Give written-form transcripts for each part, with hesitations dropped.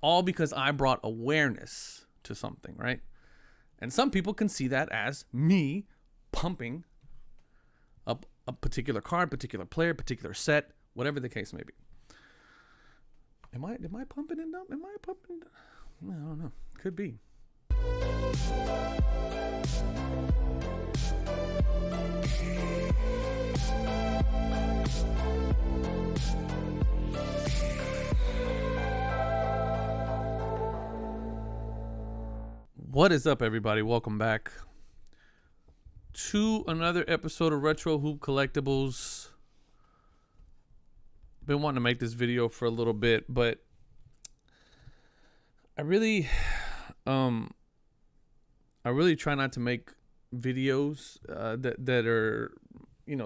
all because I brought awareness to something, right? And some people can see that as me pumping up a particular card, particular player, particular set, whatever the case may be. Am I pumping it up? Am I pumping? I don't know. Could be. What is up, everybody? Welcome back to another episode of Retro Hoop Collectibles. Been wanting to make this video for a little bit, but I really try not to make videos that are,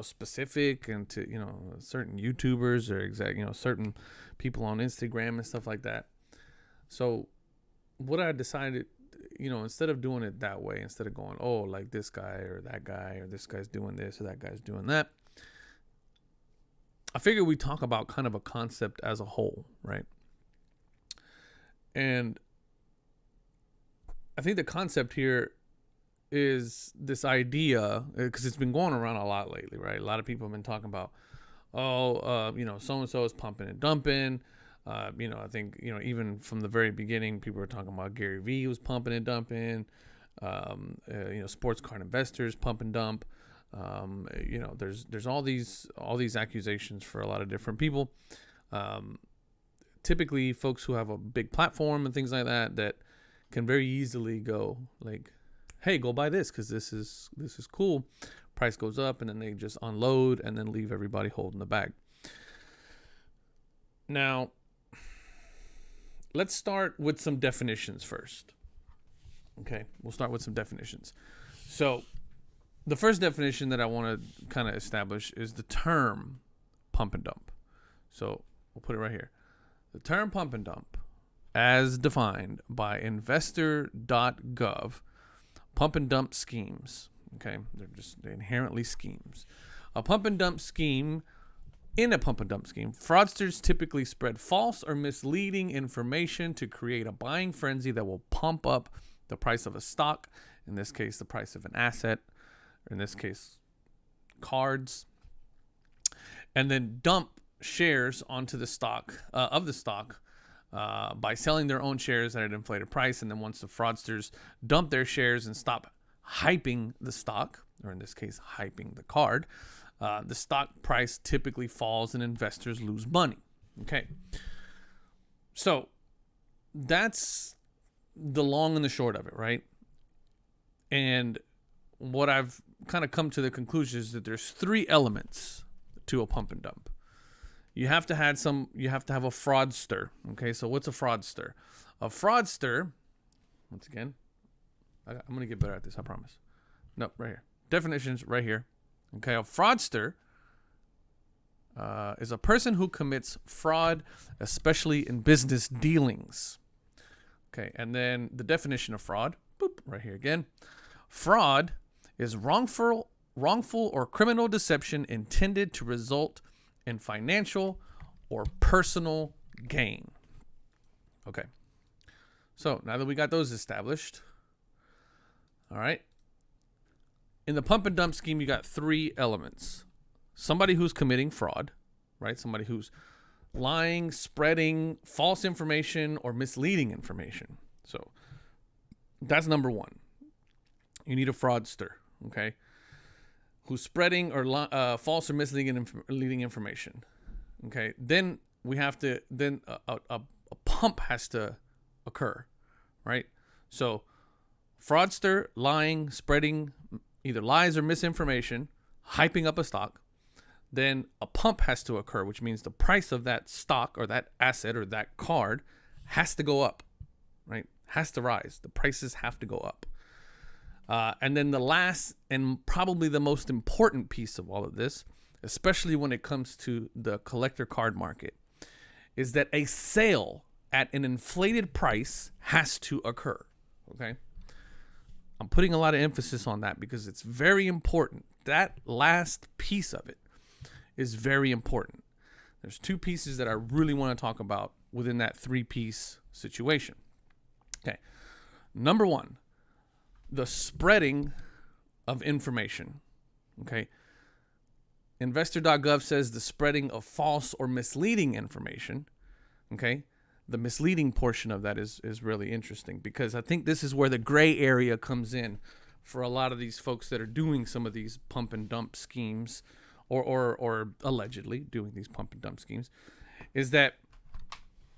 specific and to, certain YouTubers or certain people on Instagram and stuff like that. So what I decided, instead of doing it that way, instead of going, oh, like this guy or this guy's doing this or that guy's doing that, I figured we talk about kind of a concept as a whole, right? And I think the concept here is this idea, because it's been going around a lot lately, right? A lot of people have been talking about, so-and-so is pumping and dumping. I think, even from the very beginning, people were talking about Gary Vee was pumping and dumping, sports card investors pump and dump. There's all these accusations for a lot of different people. Typically folks who have a big platform and things like that can very easily go like, hey, go buy this because this is cool. Price goes up, and then they just unload and then leave everybody holding the bag. Now, let's start with some definitions first. Okay, we'll start with some definitions. So the first definition that I want to kind of establish is the term pump and dump. So we'll put it right here. The term pump and dump, as defined by investor.gov, pump and dump schemes. Okay, they're inherently schemes. A pump and dump scheme. In a pump and dump scheme, fraudsters typically spread false or misleading information to create a buying frenzy that will pump up the price of a stock, in this case, the price of an asset, or in this case, cards, and then dump shares onto the stock by selling their own shares at an inflated price. And then once the fraudsters dump their shares and stop hyping the stock, or in this case, hyping the card, the stock price typically falls and investors lose money. Okay. So that's the long and the short of it, right? And what I've kind of come to the conclusion is that there's three elements to a pump and dump. You have to have a fraudster. Okay. So what's a fraudster? A fraudster, once again, I'm going to get better at this. I promise. Nope. Right here. Definitions right here. Okay, a fraudster is a person who commits fraud, especially in business dealings. Okay, and then the definition of fraud, boop, right here again. Fraud is wrongful or criminal deception intended to result in financial or personal gain. Okay, so now that we got those established, all right. In the pump and dump scheme, you got three elements. Somebody who's committing fraud, right? Somebody who's lying, spreading false information or misleading information. So that's number one. You need a fraudster, okay, who's spreading or false or misleading information. Okay, then we have to a pump has to occur, right? So fraudster, lying, spreading either lies or misinformation, hyping up a stock, then a pump has to occur, which means the price of that stock or that asset or that card has to go up, right? Has to rise. The prices have to go up. And then the last and probably the most important piece of all of this, especially when it comes to the collector card market, is that a sale at an inflated price has to occur, okay? I'm putting a lot of emphasis on that because it's very important. That last piece of it is very important. There's two pieces that I really want to talk about within that three-piece situation. Okay. Number one, the spreading of information. Okay. Investor.gov says the spreading of false or misleading information. Okay. The misleading portion of that is really interesting, because I think this is where the gray area comes in for a lot of these folks that are doing some of these pump and dump schemes, or allegedly doing these pump and dump schemes, is that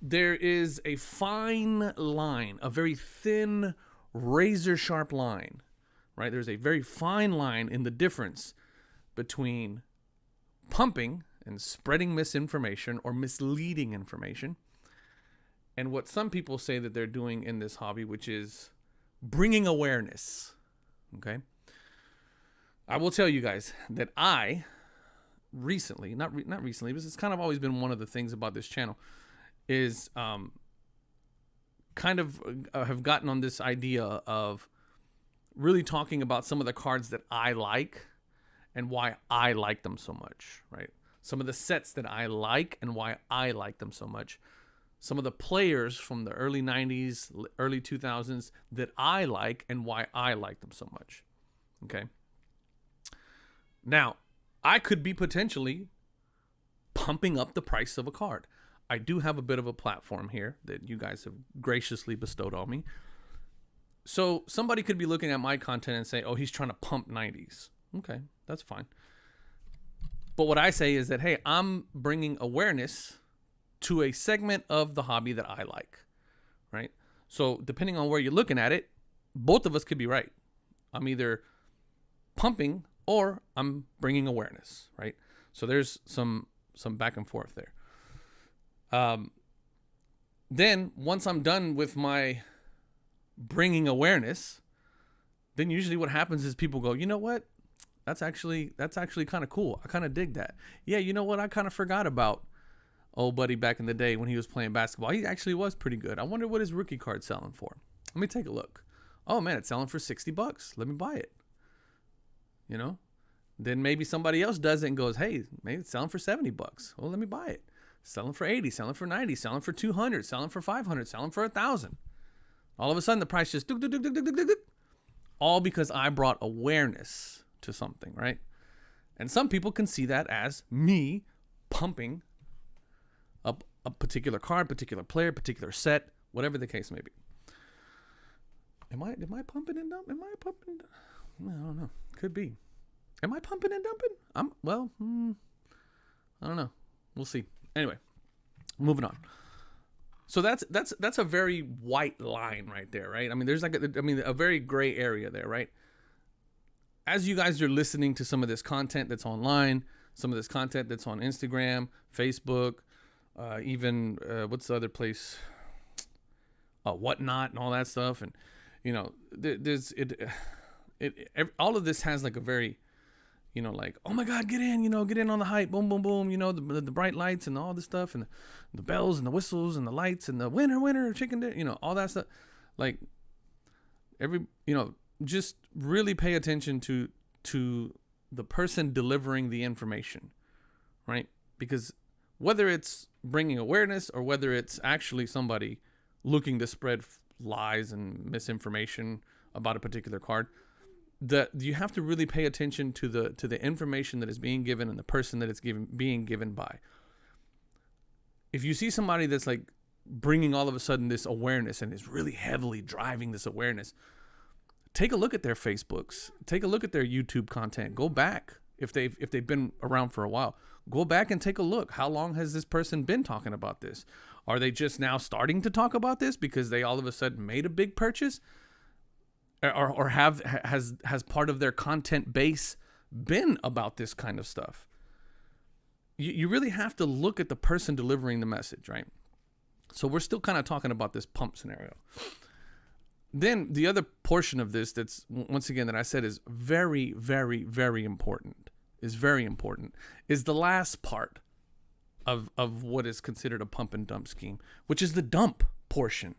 there is a fine line, a very thin, razor sharp line, right? There's a very fine line in the difference between pumping and spreading misinformation or misleading information, and what some people say that they're doing in this hobby, which is bringing awareness. Okay. I will tell you guys that I recently, not recently, because it's kind of always been one of the things about this channel, is kind of have gotten on this idea of really talking about some of the cards that I like and why I like them so much, right? Some of the sets that I like and why I like them so much. Some of the players from the early 90s, early 2000s that I like and why I like them so much. Okay. Now, I could be potentially pumping up the price of a card. I do have a bit of a platform here that you guys have graciously bestowed on me. So somebody could be looking at my content and say, oh, he's trying to pump 90s. Okay, that's fine. But what I say is that, hey, I'm bringing awareness to a segment of the hobby that I like, right? So depending on where you're looking at it, both of us could be right. I'm either pumping or I'm bringing awareness, right? So there's some back and forth there. Then once I'm done with my bringing awareness, then usually what happens is people go, you know what? That's actually kind of cool. I kind of dig that. Yeah, you know what? I kind of forgot about old buddy back in the day when he was playing basketball. He actually was pretty good. I wonder what his rookie card's selling for. Let me take a look. Oh man, it's selling for $60. Let me buy it. You know? Then maybe somebody else does it and goes, hey, maybe it's selling for $70. Well, let me buy it. Selling for 80, selling for 90, selling for 200, selling for 500, selling for 1,000. All of a sudden the price just all because I brought awareness to something, right? And some people can see that as me pumping up a particular card, particular player, particular set, whatever the case may be. Am I pumping and dumping? I don't know. Could be. Am I pumping and dumping? I don't know. We'll see. Anyway, moving on. So that's a very white line right there, right? I mean, there's a very gray area there, right? As you guys are listening to some of this content that's online, some of this content that's on Instagram, Facebook, even what's the other place? Whatnot and all that stuff, and you know, all of this has like a very, you know, like, oh my God, get in on the hype, boom, boom, boom, you know, the bright lights and all this stuff, and the bells and the whistles and the lights and the winner, chicken dinner, you know, all that stuff. Like just really pay attention to the person delivering the information, right? Because whether it's bringing awareness or whether it's actually somebody looking to spread lies and misinformation about a particular card, that you have to really pay attention to the information that is being given and the person that it's being given by. If you see somebody that's like bringing all of a sudden this awareness and is really heavily driving this awareness, take a look at their Facebooks, take a look at their YouTube content, go back if they've been around for a while, go back and take a look. How long has this person been talking about this? Are they just now starting to talk about this because they all of a sudden made a big purchase? Or has part of their content base been about this kind of stuff? You really have to look at the person delivering the message, right? So we're still kind of talking about this pump scenario. Then the other portion of this that's, once again, that I said is very, very, very important, is the last part of what is considered a pump and dump scheme, which is the dump portion,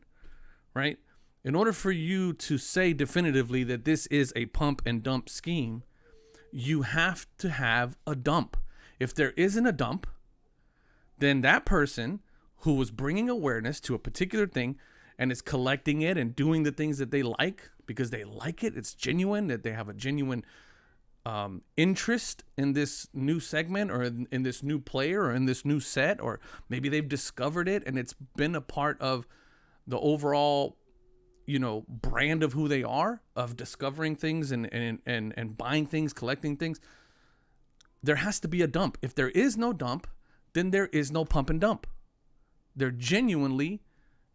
right? In order for you to say definitively that this is a pump and dump scheme, you have to have a dump. If there isn't a dump, then that person who was bringing awareness to a particular thing and is collecting it and doing the things that they like because they like it. It's genuine, that they have a genuine interest in this new segment or in this new player or in this new set, or maybe they've discovered it and it's been a part of the overall, brand of who they are, of discovering things and buying things, collecting things. There has to be a dump. If there is no dump, then there is no pump and dump. They're genuinely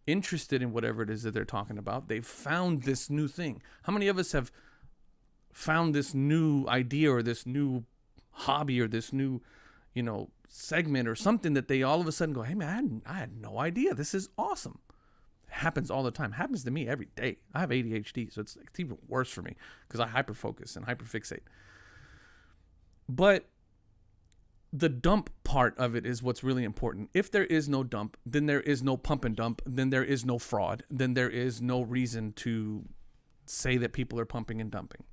interested in whatever it is that they're talking about. They've found this new thing. How many of us have found this new idea or this new hobby or this new, segment or something that they all of a sudden go, hey man, I had no idea. This is awesome. It happens all the time. It happens to me every day. I have ADHD, so it's even worse for me because I hyperfocus and hyperfixate. But the dump part of it is what's really important. If there is no dump, then there is no pump and dump, then there is no fraud, then there is no reason to say that people are pumping and dumping.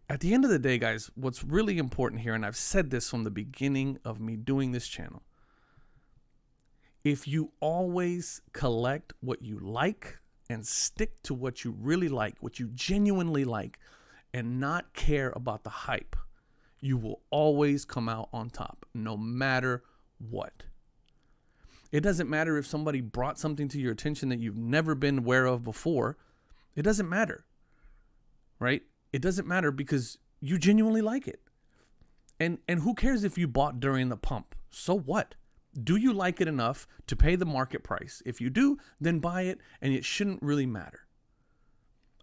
At the end of the day, guys, what's really important here, and I've said this from the beginning of me doing this channel, if you always collect what you like and stick to what you really like, what you genuinely like, and not care about the hype, you will always come out on top, no matter what. It doesn't matter if somebody brought something to your attention that you've never been aware of before. It doesn't matter, right? It doesn't matter because you genuinely like it. And who cares if you bought during the pump? So what? Do you like it enough to pay the market price? If you do, then buy it, and it shouldn't really matter.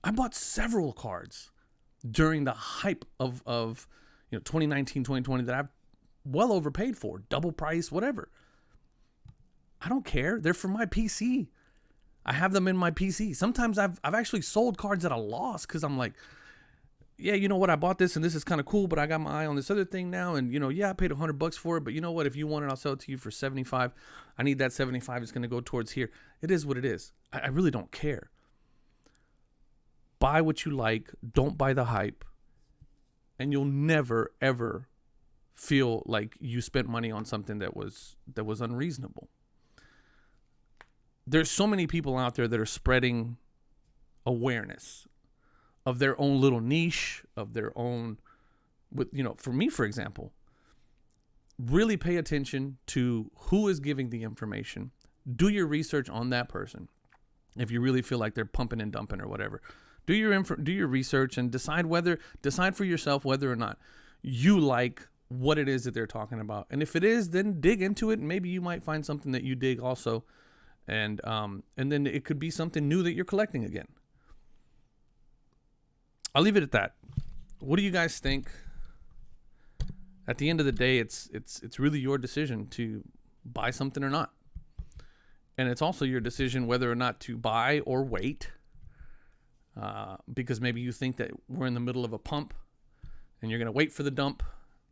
I bought several cards during the hype of 2019, 2020 that I've well overpaid for, double price, whatever. I don't care. They're for my PC. I have them in my PC. Sometimes I've actually sold cards at a loss because I'm like, yeah, you know what? I bought this and this is kind of cool, but I got my eye on this other thing now. And, I paid $100 for it, but you know what? If you want it, I'll sell it to you for 75. I need that 75. It's going to go towards here. It is what it is. I really don't care. Buy what you like. Don't buy the hype. And you'll never, ever feel like you spent money on something that was unreasonable. There's so many people out there that are spreading awareness of their own little niche, of their own, for me, for example, really pay attention to who is giving the information. Do your research on that person. If you really feel like they're pumping and dumping or whatever, do your research and decide for yourself whether or not you like what it is that they're talking about. And if it is, then dig into it. And maybe you might find something that you dig also. And then it could be something new that you're collecting again. I'll leave it at that. What do you guys think? At the end of the day, it's really your decision to buy something or not. And it's also your decision whether or not to buy or wait. Because maybe you think that we're in the middle of a pump and you're going to wait for the dump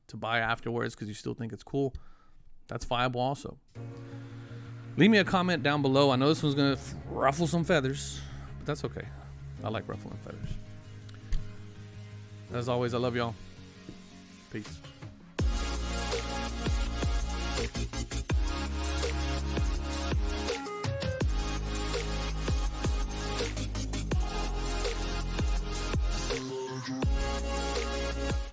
to buy afterwards because you still think it's cool. That's viable also. Leave me a comment down below. I know this one's going to ruffle some feathers, but that's okay. I like ruffling feathers. As always, I love y'all. Peace.